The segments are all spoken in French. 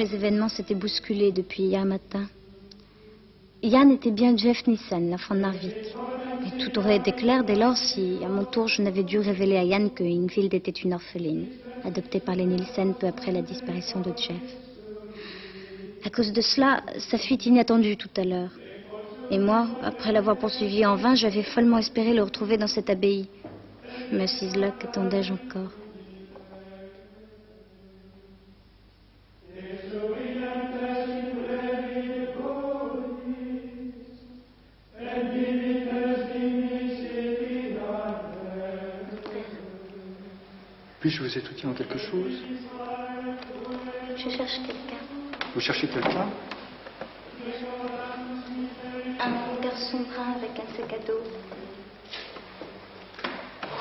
les événements s'étaient bousculés depuis hier matin. Yann était bien Jeff Nissen, l'enfant de Narvik. Et tout aurait été clair dès lors si, à mon tour, je n'avais dû révéler à Yann que Ingvild était une orpheline, adoptée par les Nielsen peu après la disparition de Jeff. À cause de cela, sa fuite inattendue tout à l'heure. Et moi, après l'avoir poursuivi en vain, j'avais follement espéré le retrouver dans cette abbaye. Mais assise là, qu'attendais-je encore? Puis-je vous être utile en quelque chose? Je cherche quelqu'un. Vous cherchez quelqu'un? Un garçon brun avec un sac à dos.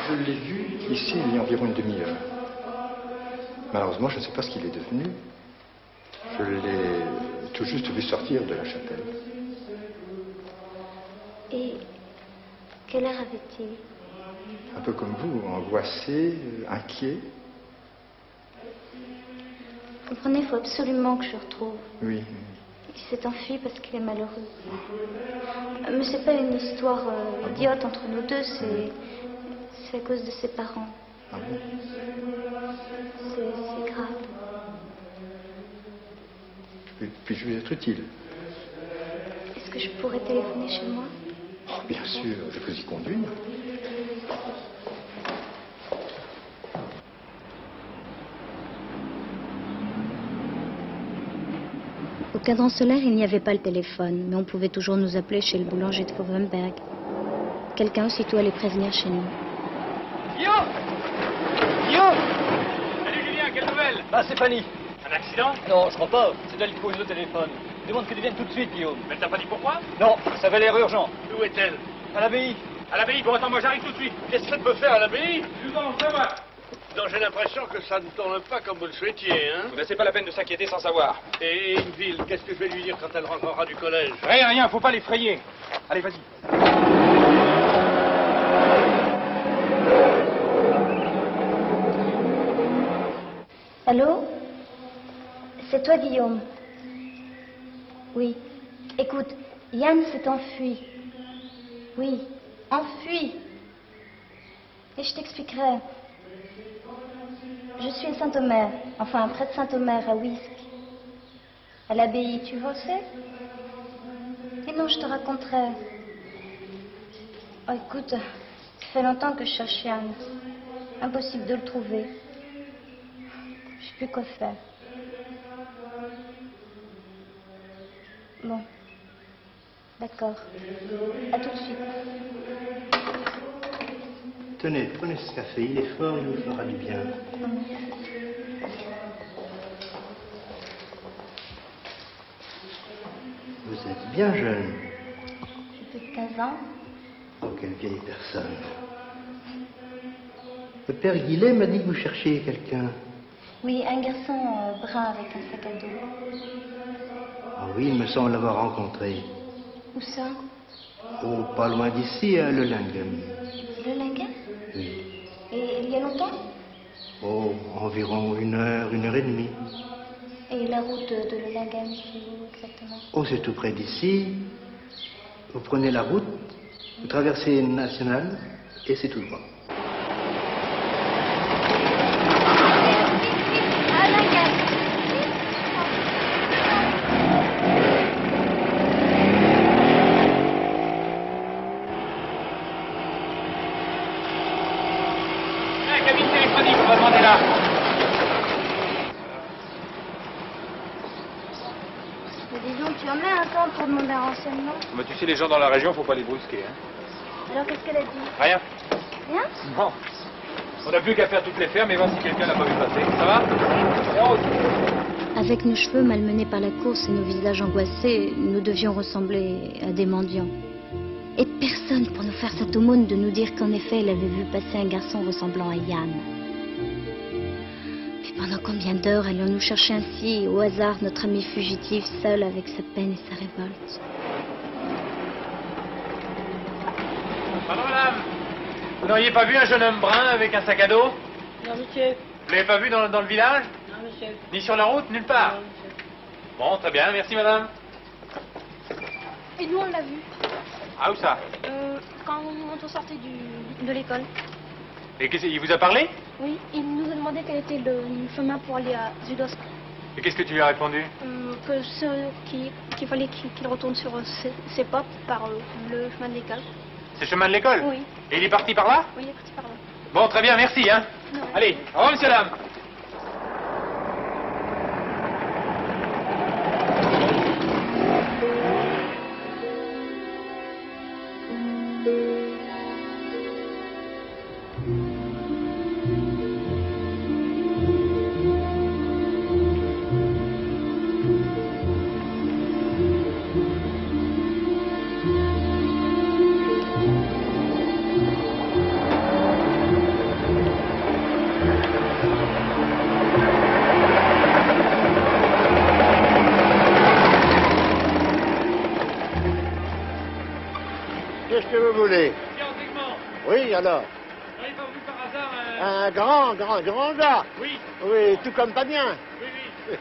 Je l'ai vu ici il y a environ une demi-heure. Malheureusement, je ne sais pas ce qu'il est devenu. Je l'ai tout juste vu sortir de la chapelle. Et quel air avait-il? Un peu comme vous, angoissé, inquiet. Vous comprenez, il faut absolument que je le retrouve. Oui. Il s'est enfui parce qu'il est malheureux. Mais c'est pas une histoire idiote entre nous deux, c'est à cause de ses parents. Ah bon? C'est grave. Puis-je vous être utile? Est-ce que je pourrais téléphoner chez moi? Oh, bien sûr, je peux y conduire. Au cadran solaire, il n'y avait pas le téléphone, mais on pouvait toujours nous appeler chez le boulanger de Fovenberg. Quelqu'un aussitôt allait prévenir chez nous. Guillaume! Guillaume! Salut Julien, quelle nouvelle? Bah, c'est Fanny. Un accident? Non, je crois pas. C'est elle qui pose le téléphone. Demande que tu viennes tout de suite, Guillaume. Mais elle t'a pas dit pourquoi? Non, ça avait l'air urgent. Où est-elle? À l'abbaye. À l'abbaye? Bon, attends, moi j'arrive tout de suite. Qu'est-ce que ça peut faire à l'abbaye? Je vous en savoir. Non, j'ai l'impression que ça ne tourne pas comme vous le souhaitiez, hein? Mais c'est pas la peine de s'inquiéter sans savoir. Et Ingvild, qu'est-ce que je vais lui dire quand elle rentrera du collège? Rien, faut pas l'effrayer. Allez, vas-y. Allô? C'est toi, Guillaume? Oui. Écoute, Yann s'est enfui. Oui, enfui. Et je t'expliquerai. Je suis à Saint-Omer, enfin près de Saint-Omer, à Wisk. À l'abbaye, tu vois où c'est? Et non, je te raconterai. Oh, écoute, ça fait longtemps que je cherche Yann. Impossible de le trouver. Je sais plus quoi faire. Bon. D'accord. À tout de suite. Tenez, prenez ce café, il est fort, il vous fera du bien. Vous êtes bien jeune. J'ai plus de 15 ans. Oh, quelle vieille personne. Le père Guillet m'a dit que vous cherchiez quelqu'un. Oui, un garçon brun avec un sac à dos. Ah oui, il me semble l'avoir rencontré. Où ça? Oh, pas loin d'ici, à Le Linghem. Le Linghem? Oui. Et il y a longtemps? Oh, environ 1 heure, 1 heure et demie. Et la route de Le Linghem, c'est où exactement? Oh, c'est tout près d'ici. Vous prenez la route, vous traversez une nationale, et c'est tout droit. Pour demander un renseignement. Mais tu sais, les gens dans la région, faut pas les brusquer, hein. Alors qu'est-ce qu'elle a dit? Rien. Rien? Non. On n'a plus qu'à faire toutes les fermes et voir si quelqu'un n'a pas vu passer. Ça va? En route. Avec nos cheveux malmenés par la course et nos visages angoissés, nous devions ressembler à des mendiants. Et personne pour nous faire cette aumône de nous dire qu'en effet, elle avait vu passer un garçon ressemblant à Yann. Puis pendant combien d'heures allions-nous chercher ainsi, au hasard, notre ami fugitif, seul avec sa peine et sa révolte? Pardon, madame. Vous n'auriez pas vu un jeune homme brun avec un sac à dos? Non, monsieur. Vous l'avez pas vu dans le village? Non, monsieur. Ni sur la route, nulle part? Non, monsieur. Bon, très bien, merci madame. Et nous, on l'a vu. Ah, où ça? Quand on sortait de l'école. Et il vous a parlé? Oui, il nous a demandé quel était le chemin pour aller à Zudos. Et qu'est-ce que tu lui as répondu? Qu'il fallait qu'il retourne sur ses pas par le chemin de l'école. C'est le chemin de l'école? Oui. Et il est parti par là? Oui, il est parti par là. Bon, très bien, merci, hein. Non. Allez, au revoir, monsieur, dame. Qu'est-ce que vous voulez? Oui, alors? J'avais pas vu par hasard Un grand gars? Oui. Oui, tout comme Fabien. Oui, oui.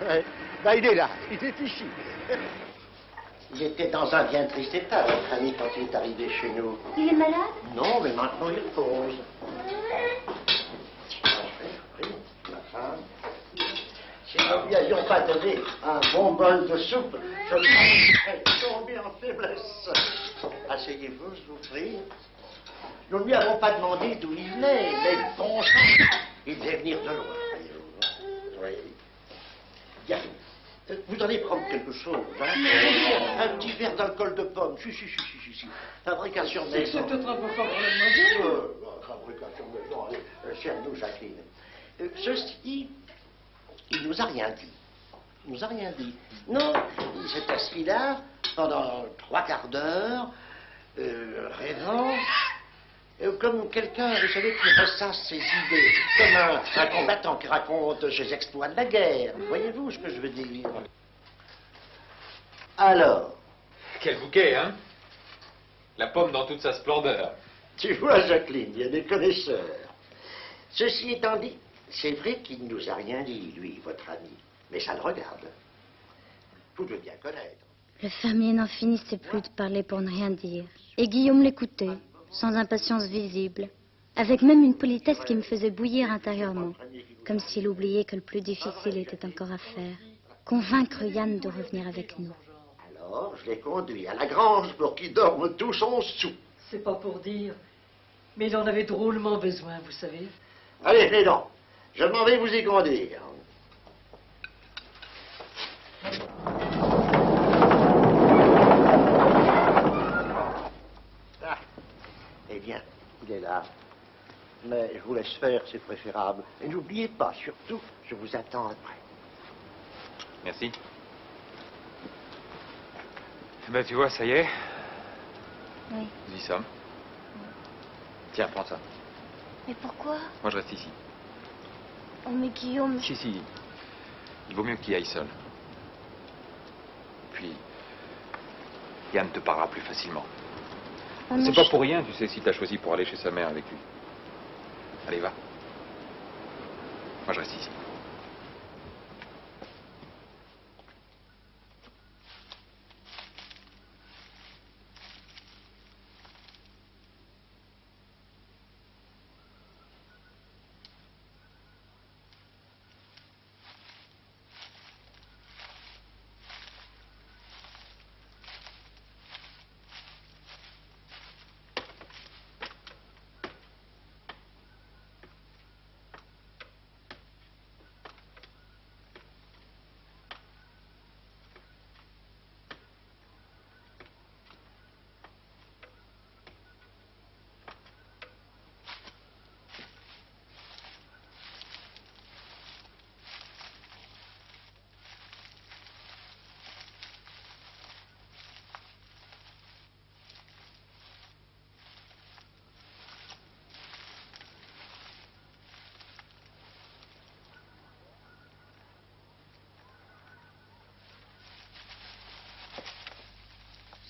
Ouais. Ben, il est là, il est ici. Il était dans un bien triste état, votre ami, quand il est arrivé chez nous. Il est malade? Non, mais maintenant il repose. Oui, ma femme. Si nous ne lui avions pas donné un bon bol de soupe, je serais tombé en faiblesse. Asseyez-vous, je vous prie. Nous ne lui avons pas demandé d'où il venait, mais bon sang, il devait venir de loin, voyez-vous. Oui. Bien. Vous allez prendre quelque chose, hein? Un petit verre d'alcool de pomme. Si. Fabrication maison. C'est peut-être un peu fort pour la Fabrication maison, allez, chère-nous, Jacqueline. Ceci, il nous a rien dit. Il nous a rien dit. Non, il s'est assis là pendant 3/4 d'heure, rêvant, comme quelqu'un, vous savez, qui ressasse ses idées, comme un combattant qui raconte ses exploits de la guerre. Voyez-vous ce que je veux dire? Alors? Quel bouquet, hein? La pomme dans toute sa splendeur. Tu vois, Jacqueline, il y a des connaisseurs. Ceci étant dit, c'est vrai qu'il ne nous a rien dit, lui, votre ami. Mais ça le regarde. Vous devez bien connaître. Le fermier n'en finissait plus de parler pour ne rien dire. Et Guillaume l'écoutait, sans impatience visible, avec même une politesse qui me faisait bouillir intérieurement, comme s'il oubliait que le plus difficile était encore à faire. Convaincre Yann de revenir avec nous. Alors, je l'ai conduit à la grange pour qu'il dorme tout son sou. C'est pas pour dire, mais il en avait drôlement besoin, vous savez. Allez, venez donc. Je m'en vais vous y conduire. Ah, eh bien, il est là. Mais je vous laisse faire, c'est préférable. Et n'oubliez pas, surtout, je vous attends après. Merci. Ben, tu vois, ça y est. Oui. Nous y sommes. Tiens, prends ça. Mais pourquoi? Moi, je reste ici. Oh, mais Guillaume... Si. Il vaut mieux qu'il aille seul. Puis, Yann te parlera plus facilement. Oh, non, C'est pas pour rien, tu sais, si t'as choisi pour aller chez sa mère avec lui. Allez, va. Moi, je reste ici.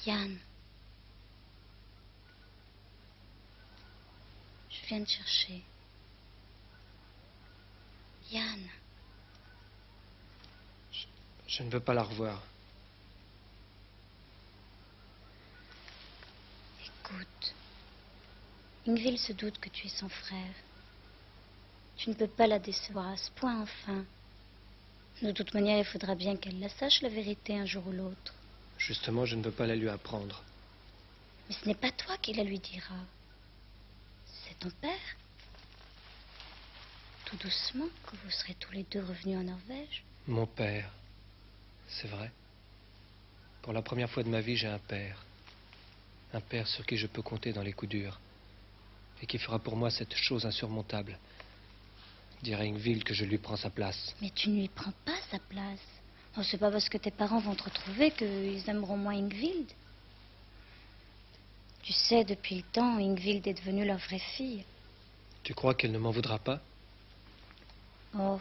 Yann. Je viens te chercher. Yann. Je ne veux pas la revoir. Écoute, Ingvild se doute que tu es son frère. Tu ne peux pas la décevoir à ce point, enfin. De toute manière, il faudra bien qu'elle la sache, la vérité, un jour ou l'autre. Justement, je ne veux pas la lui apprendre. Mais ce n'est pas toi qui la lui dira. C'est ton père. Tout doucement, que vous serez tous les deux revenus en Norvège. Mon père. C'est vrai. Pour la première fois de ma vie, j'ai un père. Un père sur qui je peux compter dans les coups durs. Et qui fera pour moi cette chose insurmontable. Dire à Ingvild que je lui prends sa place. Mais tu ne lui prends pas sa place. Oh, c'est pas parce que tes parents vont te retrouver qu'ils aimeront moins Ingvild. Tu sais, depuis le temps, Ingvild est devenue leur vraie fille. Tu crois qu'elle ne m'en voudra pas? Oh.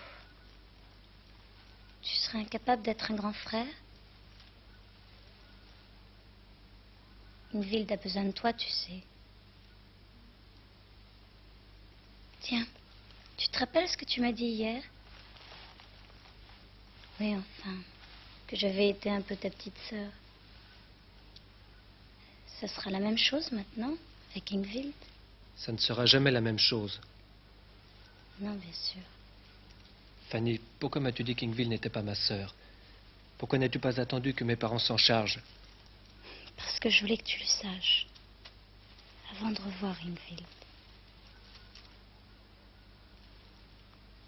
Tu serais incapable d'être un grand frère? Ingvild a besoin de toi, tu sais. Tiens, tu te rappelles ce que tu m'as dit hier? Oui, enfin, que j'avais été un peu ta petite sœur. Ça sera la même chose maintenant, avec Ingvild? Ça ne sera jamais la même chose. Non, bien sûr. Fanny, pourquoi m'as-tu dit qu'Ingvild n'était pas ma sœur? Pourquoi n'as-tu pas attendu que mes parents s'en chargent? Parce que je voulais que tu le saches, avant de revoir Ingvild.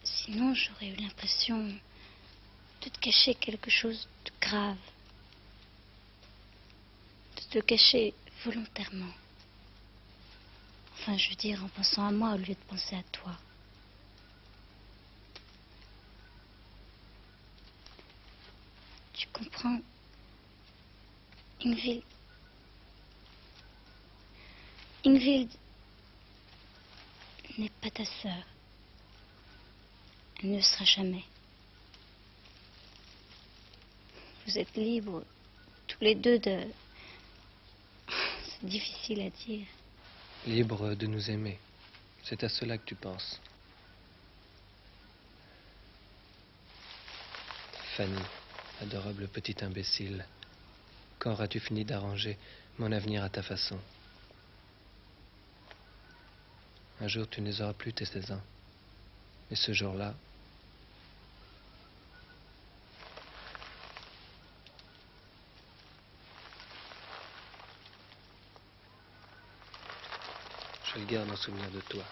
Sinon, j'aurais eu l'impression de te cacher quelque chose de grave. De te le cacher volontairement. Enfin, je veux dire, en pensant à moi au lieu de penser à toi. Tu comprends? Ingvild... Ingvild n'est pas ta sœur. Elle ne le sera jamais. Vous êtes libres, tous les deux, de... C'est difficile à dire. Libres de nous aimer. C'est à cela que tu penses. Fanny, adorable petite imbécile. Quand auras-tu fini d'arranger mon avenir à ta façon? Un jour, tu ne les auras plus, tes 16 ans. Et ce jour-là, je le garde en souvenir de toi.